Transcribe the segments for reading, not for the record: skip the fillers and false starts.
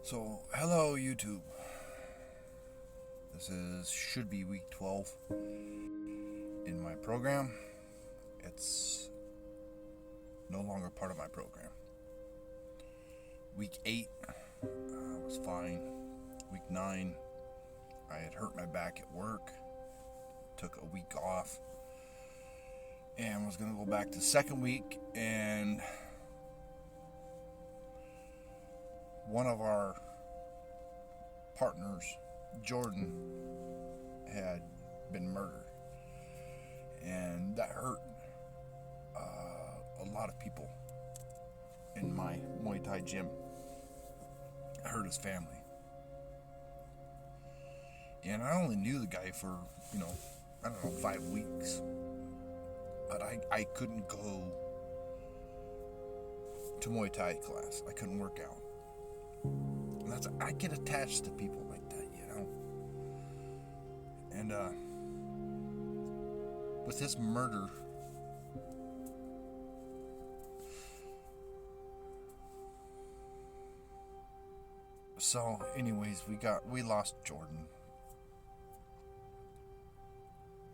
So, hello YouTube. Should be week 12 in my program. It's no longer part of my program. Week 8 was fine. Week 9, I had hurt my back at work. Took a week off and was going to go back to second week, and one of our partners, Jordan, had been murdered, and that hurt a lot of people in my Muay Thai gym. It hurt his family, and I only knew the guy for, I don't know, 5 weeks, but I couldn't go to Muay Thai class. I couldn't work out. And I get attached to people like that, And with his murder, so anyways, we lost Jordan,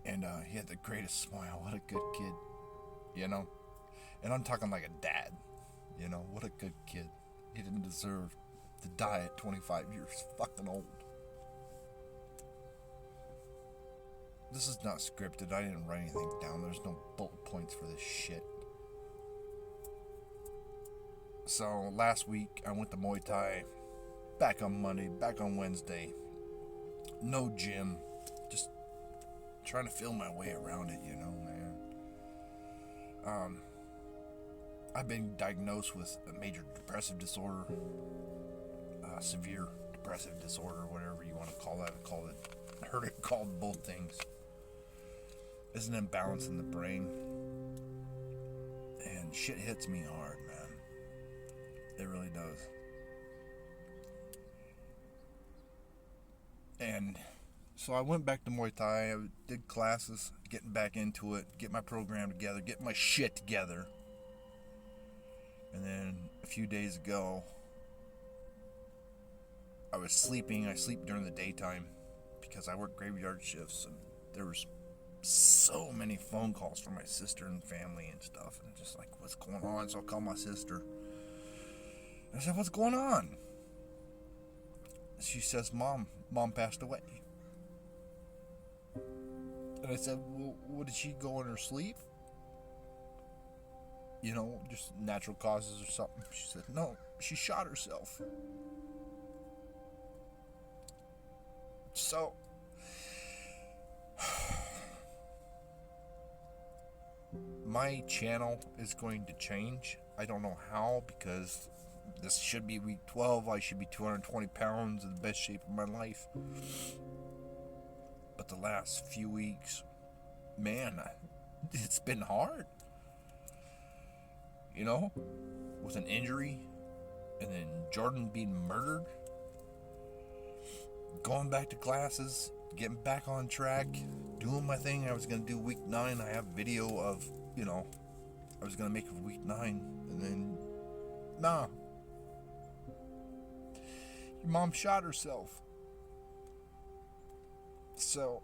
and he had the greatest smile. What a good kid, And I'm talking like a dad, What a good kid. He didn't deserve to die at 25 years fucking old. This is not scripted. I didn't write anything down. There's no bullet points for this shit. So last week I went to Muay Thai. Back on Monday, back on Wednesday. No gym. Just trying to feel my way around it, man. I've been diagnosed with a major depressive disorder. Severe depressive disorder, whatever you want to call that. I heard it called both things. There's an imbalance in the brain, and shit hits me hard, man. It really does. And so I went back to Muay Thai. I did classes, getting back into it, get my program together, get my shit together. And then a few days ago, I was sleeping. I sleep during the daytime because I work graveyard shifts, and there was so many phone calls from my sister and family and stuff, and just like, what's going on? So I called my sister. I said, what's going on? She says, Mom passed away. And I said, well, what, did she go in her sleep? Just natural causes or something? She said, no, she shot herself. So, my channel is going to change. I don't know how, because this should be week 12. I should be 220 pounds, in the best shape of my life. But the last few weeks, man, it's been hard. With an injury, and then Jordan being murdered, going back to classes, getting back on track, doing my thing. I was going to do week 9. I have video of, I was going to make it week 9, and then, nah. Your mom shot herself. So,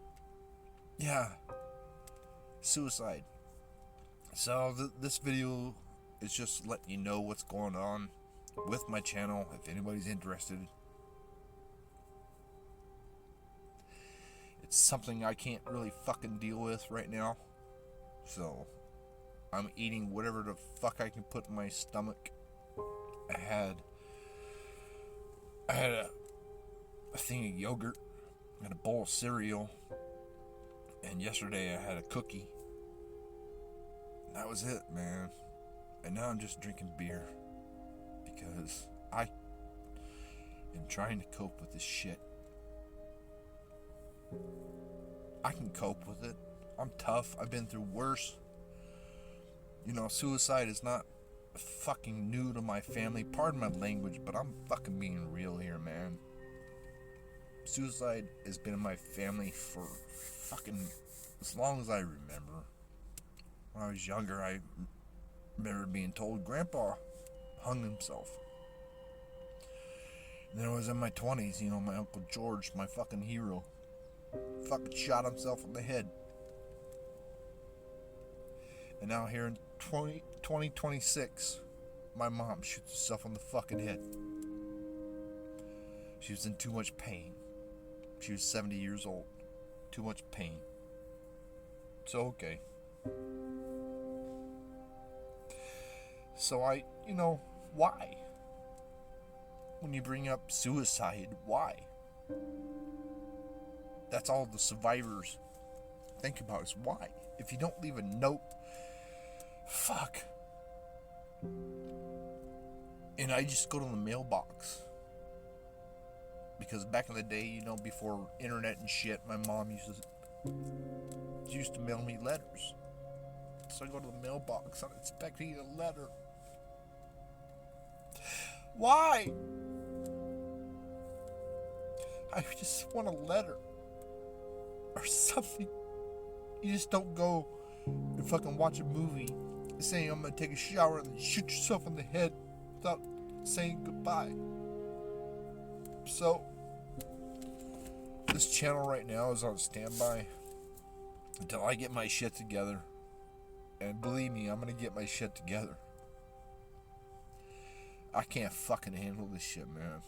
yeah. Suicide. So, this video is just letting you know what's going on with my channel, if anybody's interested. It's something I can't really fucking deal with right now. So, I'm eating whatever the fuck I can put in my stomach. I had a thing of yogurt and a bowl of cereal, and yesterday I had a cookie. And that was it, man. And now I'm just drinking beer because I am trying to cope with this shit. I can cope with it. I'm tough. I've been through worse. Suicide is not fucking new to my family. Pardon my language, but I'm fucking being real here, man. Suicide has been in my family for fucking as long as I remember. When I was younger, I remember being told Grandpa hung himself. And then I was in my 20s, my Uncle George, my fucking hero, fucking shot himself in the head. And now here in 2026, my mom shoots herself in the fucking head. She was in too much pain. She was 70 years old. Too much pain. So, okay. So why? When you bring up suicide, why? That's all the survivors think about is why. If you don't leave a note, fuck. And I just go to the mailbox. Because back in the day, before internet and shit, my mom used to mail me letters. So I go to the mailbox, I'm expecting a letter. Why? I just want a letter. Or something. You just don't go and fucking watch a movie saying I'm gonna take a shower and then shoot yourself in the head without saying goodbye. So, this channel right now is on standby until I get my shit together. And believe me, I'm gonna get my shit together. I can't fucking handle this shit, man.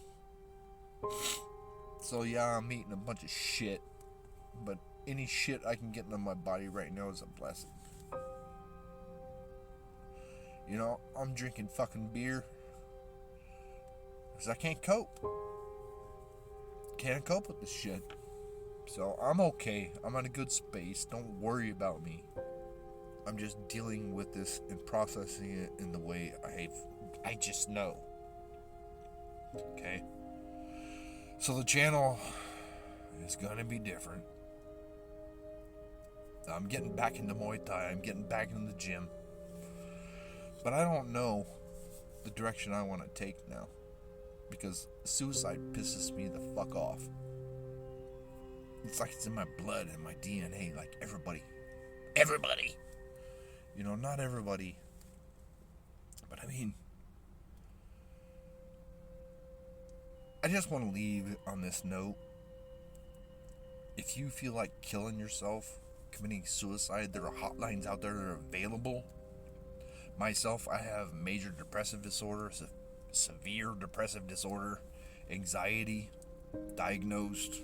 So yeah, I'm eating a bunch of shit. But any shit I can get into my body right now is a blessing. I'm drinking fucking beer. Because I can't cope. Can't cope with this shit. So I'm okay. I'm in a good space. Don't worry about me. I'm just dealing with this and processing it in the way I just know. Okay? So the channel is gonna be different. I'm getting back into Muay Thai. I'm getting back into the gym. But I don't know the direction I want to take now. Because suicide pisses me the fuck off. It's like it's in my blood and my DNA, like everybody. Everybody! Not everybody. But I mean, I just want to leave on this note. If you feel like killing yourself, committing suicide, there are hotlines out there that are available. Myself, I have major depressive disorder, severe depressive disorder, anxiety, diagnosed,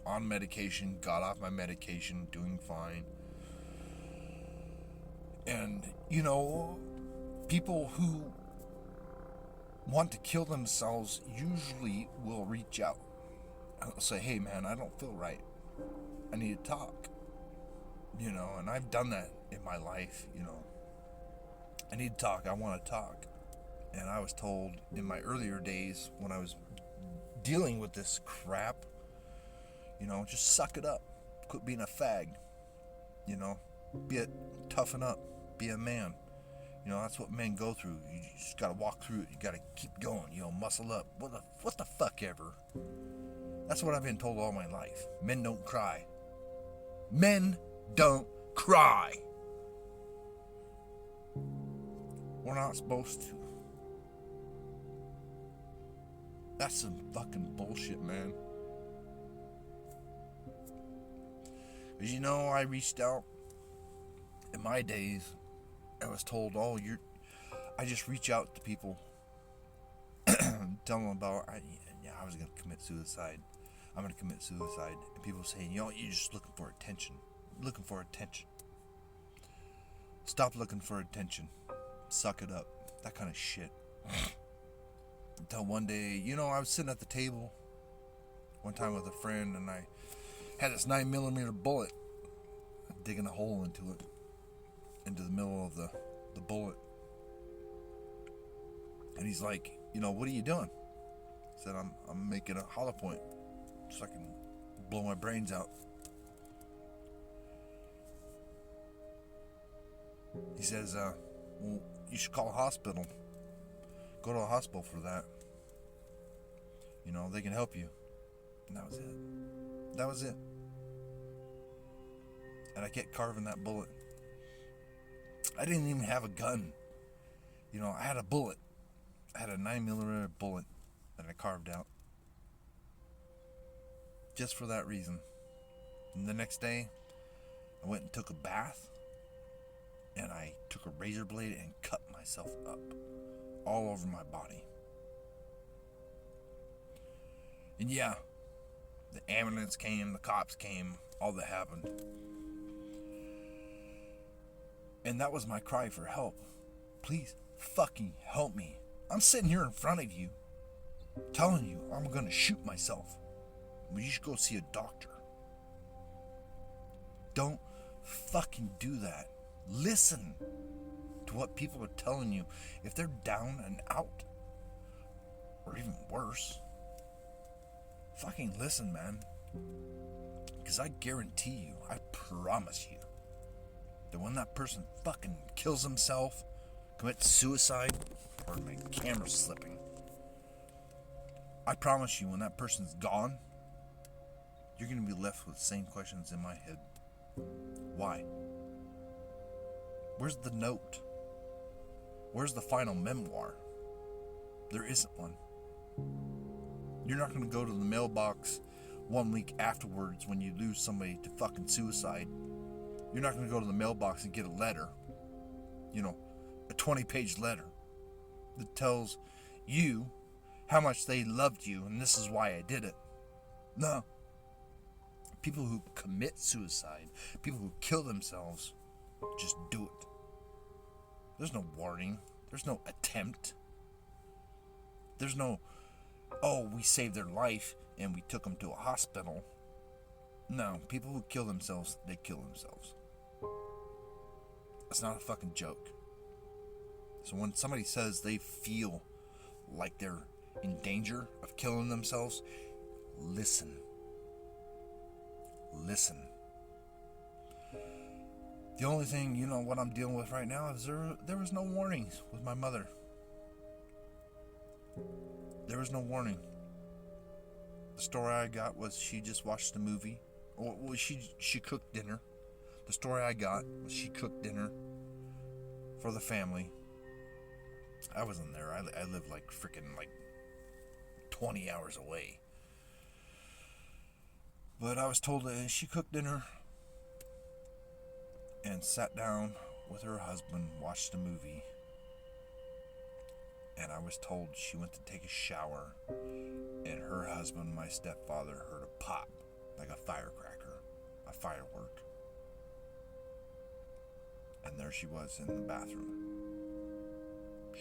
on medication, got off my medication, doing fine. And, people who want to kill themselves usually will reach out. I'll say, hey man, I don't feel right. I need to talk. And I've done that in my life, I need to talk, I want to talk. And I was told in my earlier days when I was dealing with this crap, just suck it up. Quit being a fag. Toughen up. Be a man. That's what men go through. You just gotta walk through it. You gotta keep going. Muscle up. What the fuck ever. That's what I've been told all my life. Men don't cry. Men don't cry. We're not supposed to. That's some fucking bullshit, man. Because I reached out in my days. I was told, I just reach out to people, tell them about, I was going to commit suicide. I'm going to commit suicide. And people saying, you're just looking for attention. Looking for attention. Stop looking for attention. Suck it up. That kind of shit. Until one day, I was sitting at the table one time with a friend, and I had this 9mm bullet, digging a hole into the middle of the bullet. And he's like, what are you doing? I said, I'm making a hollow point so I can blow my brains out. He says, well, you should call a hospital. Go to a hospital for that. They can help you. And that was it. That was it. And I kept carving that bullet. I didn't even have a gun. You know, I had a bullet. I had a 9mm bullet that I carved out. Just for that reason. And the next day, I went and took a bath. And I took a razor blade and cut myself up. All over my body. And yeah, the ambulance came, the cops came, all that happened. And that was my cry for help. Please fucking help me. I'm sitting here in front of you, telling you I'm gonna shoot myself. You should go see a doctor. Don't fucking do that. Listen to what people are telling you. If they're down and out, or even worse, fucking listen, man. Because I guarantee you, I promise you, that when that person fucking kills himself, commits suicide, or my camera's slipping, I promise you, when that person's gone, you're going to be left with the same questions in my head. Why? Where's the note? Where's the final memoir? There isn't one. You're not going to go to the mailbox 1 week afterwards when you lose somebody to fucking suicide. You're not going to go to the mailbox and get a letter. You know, a 20-page letter that tells you how much they loved you and this is why I did it. No. People who commit suicide, people who kill themselves, just do it. There's no warning. There's no attempt. There's no, oh, we saved their life and we took them to a hospital. No, people who kill themselves, they kill themselves. It's not a fucking joke. So when somebody says they feel like they're in danger of killing themselves, listen. Listen. The only thing, you know, what I'm dealing with right now is there was no warnings with my mother. There was no warning. The story I got was she just watched the movie. Well, she cooked dinner. The story I got was she cooked dinner for the family. I wasn't there. I lived like freaking like 20 hours away. But I was told that she cooked dinner and sat down with her husband, watched a movie. And I was told she went to take a shower and her husband, my stepfather, heard a pop like a firecracker, a firework. And there she was in the bathroom.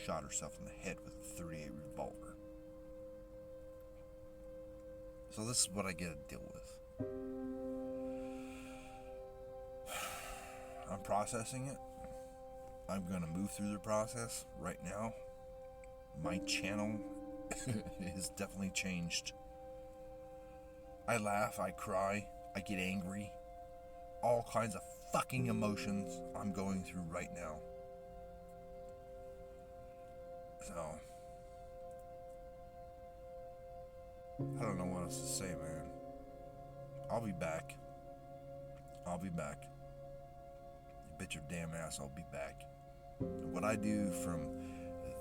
Shot herself in the head with a .38 revolver. So this is what I get to deal with. I'm processing it. I'm going to move through the process right now. My channel has definitely changed. I laugh, I cry, I get angry. All kinds of fucking emotions I'm going through right now. So, I don't know what else to say, man. I'll be back. I'll be back. You bet your damn ass I'll be back. And what I do from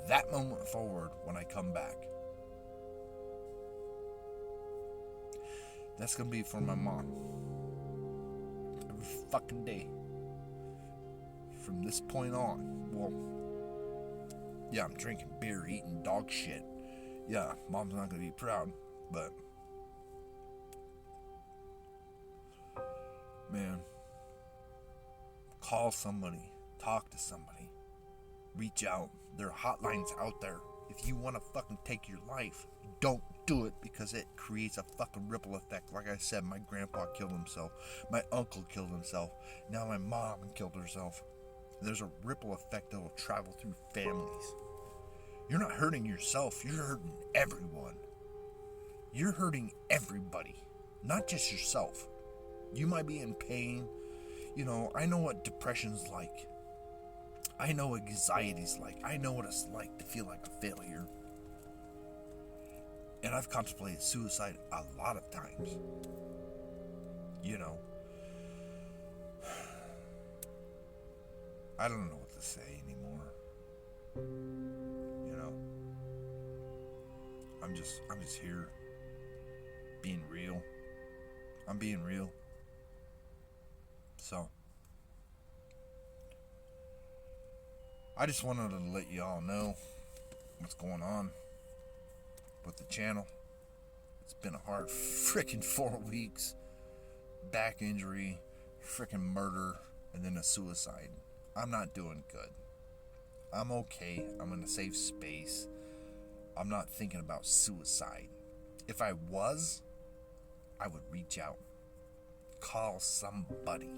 that moment forward when I come back, that's gonna be for my mom. Every fucking day. From this point on. Well, yeah, I'm drinking beer, eating dog shit. Yeah, mom's not gonna be proud, but man, call somebody, talk to somebody, reach out. There are hotlines out there. If you want to fucking take your life, don't do it, because it creates a fucking ripple effect. Like I said, my grandpa killed himself. My uncle killed himself. Now my mom killed herself. There's a ripple effect that will travel through families. You're not hurting yourself. You're hurting everyone. You're hurting everybody, not just yourself. You might be in pain. You know, I know what depression's like. I know what anxiety's like. I know what it's like to feel like a failure. And I've contemplated suicide a lot of times. You know. I don't know what to to say anymore. You know, I'm just here being real. I'm being real. So, I just wanted to let you all know what's going on with the channel. It's been a hard freaking 4 weeks. Back injury, freaking murder, and then a suicide. I'm not doing good. I'm okay. I'm in a safe space. I'm not thinking about suicide. If I was, I would reach out. Call somebody.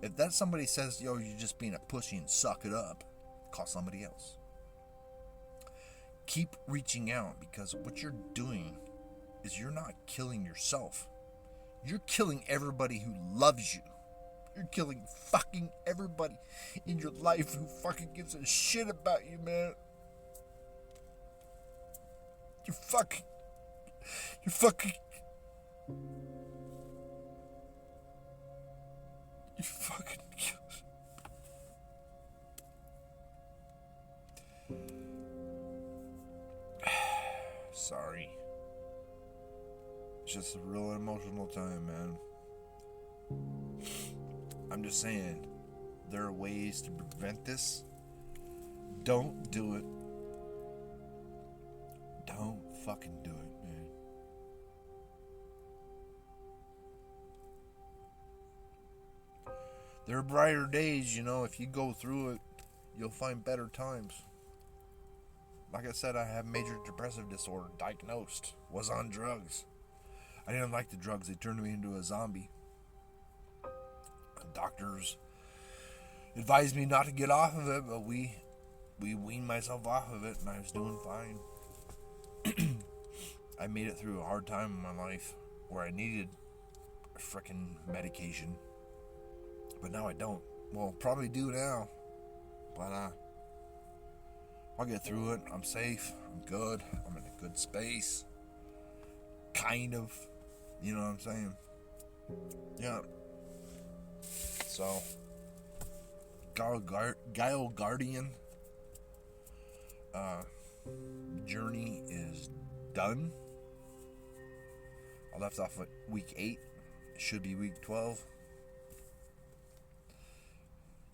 If that somebody says, yo, you're just being a pussy and suck it up, call somebody else. Keep reaching out, because what you're doing is you're not killing yourself. You're killing everybody who loves you. You're killing fucking everybody in your life who fucking gives a shit about you, man. You're fucking sorry. It's just a real emotional time, man. I'm just saying, there are ways to prevent this. Don't do it. Don't fucking do it, man. There are brighter days, you know. If you go through it, you'll find better times. Like I said, I have major depressive disorder, diagnosed, was on drugs. I didn't like the drugs. They turned me into a zombie. Doctors advised me not to get off of it, but we weaned myself off of it, and I was doing fine. I made it through a hard time in my life where I needed frickin' medication, but now I don't. Well, probably do now, but I'll get through it. I'm safe. I'm good. I'm in a good space. Kind of. You know what I'm saying? Yeah. So, Guile Guardian journey is done. I left off at week 8. It should be week 12.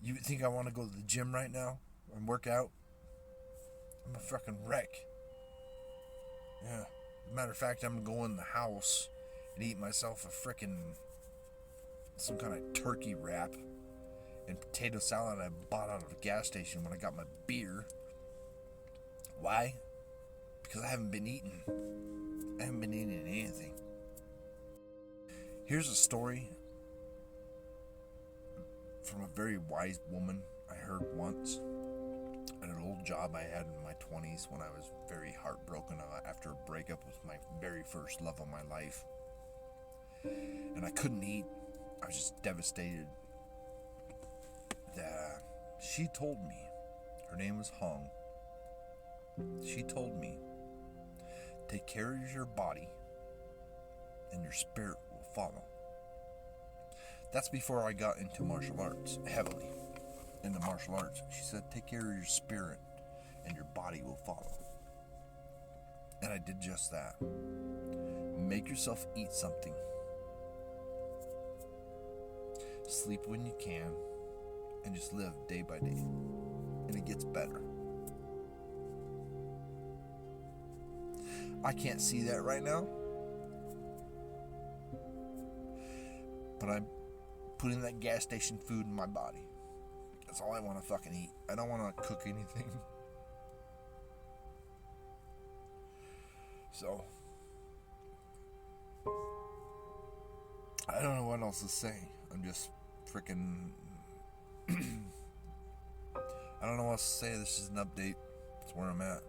You think I want to go to the gym right now and work out? I'm a fucking wreck. Yeah. As a matter of fact, I'm going to go in the house and eat myself a frickin' some kind of turkey wrap and potato salad I bought out of a gas station when I got my beer. Why? Because I haven't been eating. I haven't been eating anything. Here's a story from a very wise woman I heard once at an old job I had in my 20s when I was very heartbroken after a breakup with my very first love of my life. And I couldn't eat. I was just devastated. That she told me, her name was Hong. She told me, take care of your body and your spirit will follow. That's before I got into martial arts, heavily into martial arts. She said, take care of your spirit and your body will follow. And I did just that. Make yourself eat something. Sleep when you can, and just live day by day. And it gets better. I can't see that right now, but I'm putting that gas station food in my body. That's all I want to fucking eat. I don't want to cook anything. So, I don't know what else to say. I'm just freaking I don't know what else to say. This is an update. That's where I'm at.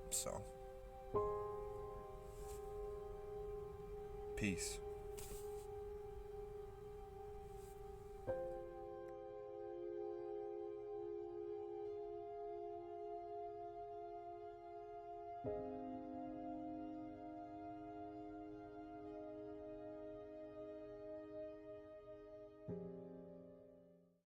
So, peace.